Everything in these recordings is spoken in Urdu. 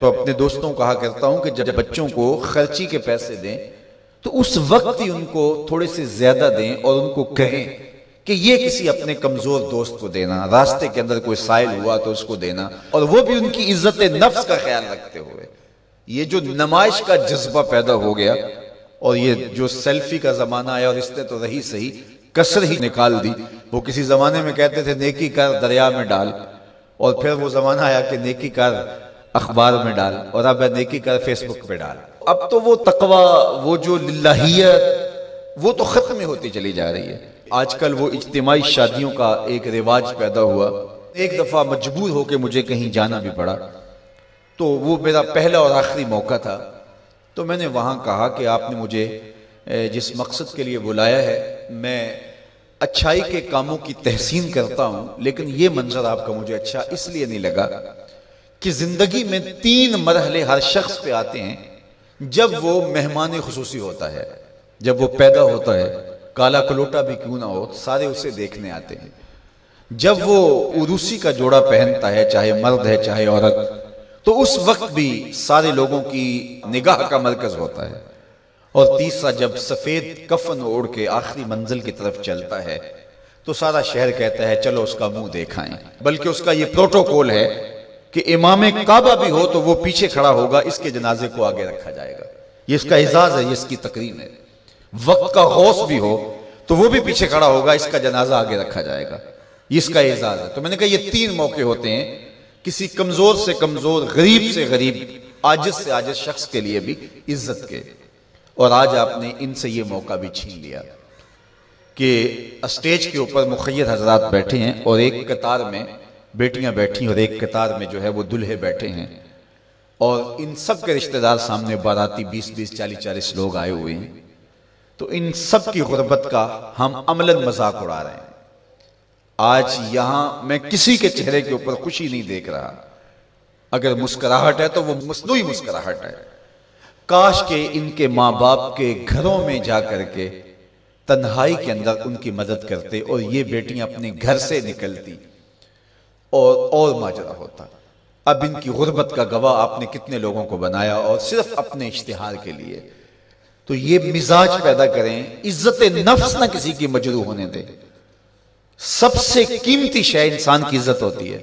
تو اپنے دوستوں کو کہا کرتا ہوں کہ جب بچوں کو خرچی کے پیسے دیں تو اس وقت ہی ان کو تھوڑے سے زیادہ دیں اور ان کو کہیں کہ یہ کسی اپنے کمزور دوست کو دینا، راستے کے اندر کوئی سائل ہوا تو اس کو دینا، اور وہ بھی ان کی عزت نفس کا خیال رکھتے ہوئے۔ یہ جو نمائش کا جذبہ پیدا ہو گیا اور یہ جو سیلفی کا زمانہ آیا، اور اس نے تو رہی صحیح کسر ہی نکال دی۔ وہ کسی زمانے میں کہتے تھے نیکی کر دریا میں ڈال، اور پھر وہ زمانہ آیا کہ نیکی کر اخبار میں ڈال، اور اب نیکی کر فیس بک پہ ڈال۔ اب تو وہ تقوی، وہ جو للہیت، وہ تو ختم ہی ہوتی چلی جا رہی ہے۔ آج کل وہ اجتماعی شادیوں کا ایک رواج پیدا ہوا۔ ایک دفعہ مجبور ہو کے مجھے کہیں جانا بھی پڑا، تو وہ میرا پہلا اور آخری موقع تھا۔ تو میں نے وہاں کہا کہ آپ نے مجھے جس مقصد کے لیے بلایا ہے، میں اچھائی کے کاموں کی تحسین کرتا ہوں، لیکن یہ منظر آپ کا مجھے اچھا اس لیے نہیں لگا کہ زندگی میں 3 مرحلے ہر شخص پہ آتے ہیں جب وہ مہمان خصوصی ہوتا ہے۔ جب وہ پیدا ہوتا ہے، کالا کلوٹا بھی کیوں نہ ہو، سارے اسے دیکھنے آتے ہیں۔ جب وہ عروسی کا جوڑا پہنتا ہے، چاہے مرد ہے چاہے عورت، تو اس وقت بھی سارے لوگوں کی نگاہ کا مرکز ہوتا ہے۔ اور تیسرا، جب سفید کفن اوڑھ کے آخری منزل کی طرف چلتا ہے تو سارا شہر کہتا ہے چلو اس کا منہ دیکھائیں۔ بلکہ اس کا یہ پروٹوکول ہے کہ امام کعبہ بھی ہو تو وہ پیچھے کھڑا ہوگا، اس کے جنازے کو آگے رکھا جائے گا۔ یہ اس کا اعزاز ہے، یہ اس کی تکریم ہے۔ وقت کا غوث بھی ہو تو وہ بھی پیچھے کھڑا ہوگا، اس کا جنازہ آگے رکھا جائے گا، یہ اس کا اعزاز ہے۔ تو میں نے کہا یہ 3 موقع ہوتے ہیں کسی کمزور سے کمزور، غریب سے غریب، عاجز سے عاجز شخص کے لیے بھی عزت کے، اور آج آپ نے ان سے یہ موقع بھی چھین لیا کہ اسٹیج کے اوپر مخیر حضرات بیٹھے ہیں، اور ایک قطار میں بیٹیاں بیٹھی اور ایک قطار میں جو ہے وہ دلہے بیٹھے ہیں، اور ان سب کے رشتہ دار سامنے باراتی 20-20 40-40 لوگ آئے ہوئے ہیں۔ تو ان سب کی غربت کا ہم عملاً مذاق اڑا رہے ہیں۔ آج یہاں میں کسی کے چہرے کے اوپر خوشی نہیں دیکھ رہا، اگر مسکراہٹ ہے تو وہ مصنوعی مسکراہٹ ہے۔ کاش کہ ان کے ماں باپ کے گھروں میں جا کر کے تنہائی کے اندر ان کی مدد کرتے، اور یہ بیٹیاں اپنے گھر سے نکلتی اور ماجرا ہوتا۔ اب ان کی غربت کا گواہ آپ نے کتنے لوگوں کو بنایا، اور صرف اپنے اشتہار کے لیے۔ تو یہ مزاج پیدا کریں، عزت نفس نہ کسی کی مجروح ہونے دیں۔ سب سے قیمتی شے انسان کی عزت ہوتی ہے۔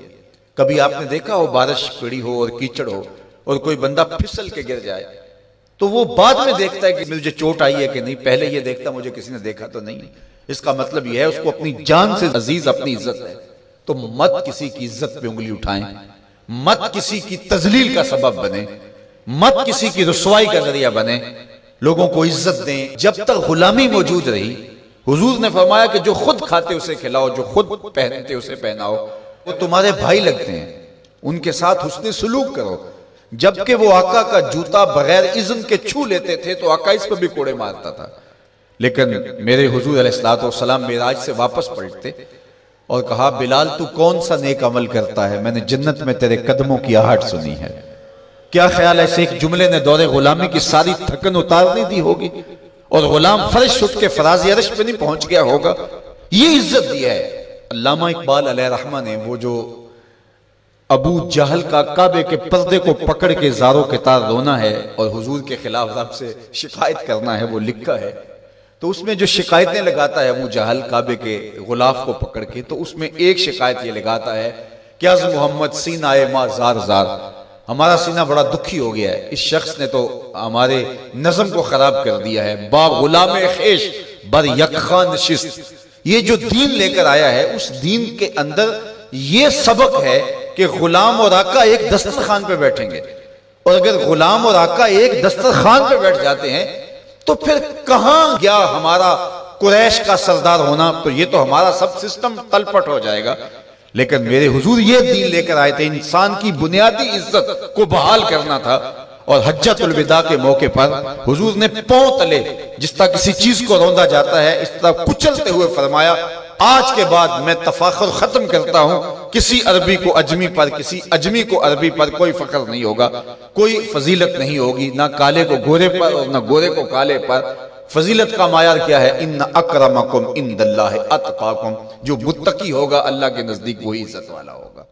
کبھی آپ نے دیکھا ہو بارش پڑی ہو اور کیچڑ ہو اور کوئی بندہ پھسل کے گر جائے تو وہ بعد میں دیکھتا ہے کہ مجھے چوٹ آئی ہے کہ نہیں، پہلے یہ دیکھتا مجھے کسی نے دیکھا تو نہیں۔ اس کا مطلب یہ ہے اس کو اپنی جان سے عزیز اپنی عزت ہے۔ تو مت کسی کی عزت پہ انگلی اٹھائیں، مت کسی کی تذلیل کا سبب بنے، مت کسی کی رسوائی کا ذریعہ بنے۔ لوگوں کو عزت دیں۔ جب تک غلامی موجود رہی، حضور نے فرمایا کہ جو خود کھاتے اسے کھلاؤ، جو خود پہنتے اسے پہناؤ، وہ تمہارے بھائی لگتے ہیں، ان کے ساتھ حسن سلوک کرو۔ جبکہ وہ آقا کا جوتا بغیر اذن کے چھو لیتے تھے تو آقا اس پہ بھی کوڑے مارتا تھا، لیکن میرے حضور علیہ السلام معراج سے واپس پلٹتے اور کہا بلال تو کون سا نیک عمل کرتا ہے، میں نے جنت میں تیرے قدموں کی آہٹ سنی ہے۔ کیا خیال ہے اس ایک جملے نے دور غلامی کی ساری تھکن اتار نہیں دی ہوگی، اور غلام فرش اٹھ کے فراز عرش پہ نہیں پہنچ گیا ہوگا؟ یہ عزت دی ہے۔ علامہ اقبال علیہ رحمہ نے وہ جو ابو جہل کا کعبے کے پردے کو پکڑ کے زاروں کے تار رونا ہے اور حضور کے خلاف رب سے شکایت کرنا ہے، وہ لکھا ہے۔ تو اس میں جو شکایتیں لگاتا ہے ابو جہل کعبے کے غلاف کو پکڑ کے، تو اس میں ایک شکایت یہ لگاتا ہے کہ از محمد سینہ ما زار زار، ہمارا سینہ بڑا دکھی ہو گیا ہے، اس شخص نے تو ہمارے نظم کو خراب کر دیا ہے۔ با غلام خیش بر یکخان نشست، یہ جو دین لے کر آیا ہے اس دین کے اندر یہ سبق ہے کہ غلام اور آقا ایک دسترخوان پہ بیٹھیں گے، اور اگر غلام اور آقا ایک دسترخوان پہ بیٹھ جاتے ہیں تو پھر کہاں گیا ہمارا قریش کا سردار ہونا؟ تو یہ تو ہمارا سب سسٹم تلپٹ ہو جائے گا۔ لیکن میرے حضور یہ دین لے کر آئے تھے، انسان کی بنیادی عزت کو بحال کرنا تھا، اور حجۃ الوداع کے موقع پر حضور نے پاؤں تلے جس طرح کسی چیز کو روندا جاتا ہے اس طرح کچلتے ہوئے فرمایا آج کے بعد میں تفاخر ختم کرتا ہوں، کسی عربی کو اجمی پر، کسی اجمی کو عربی پر کوئی فخر نہیں ہوگا، کوئی فضیلت نہیں ہوگی، نہ کالے کو گورے پر اور نہ گورے کو کالے پر۔ فضیلت کا معیار کیا ہے؟ ان اکرمکم عند اللہ اتقاکم، جو متقی ہوگا اللہ کے نزدیک وہی عزت والا ہوگا۔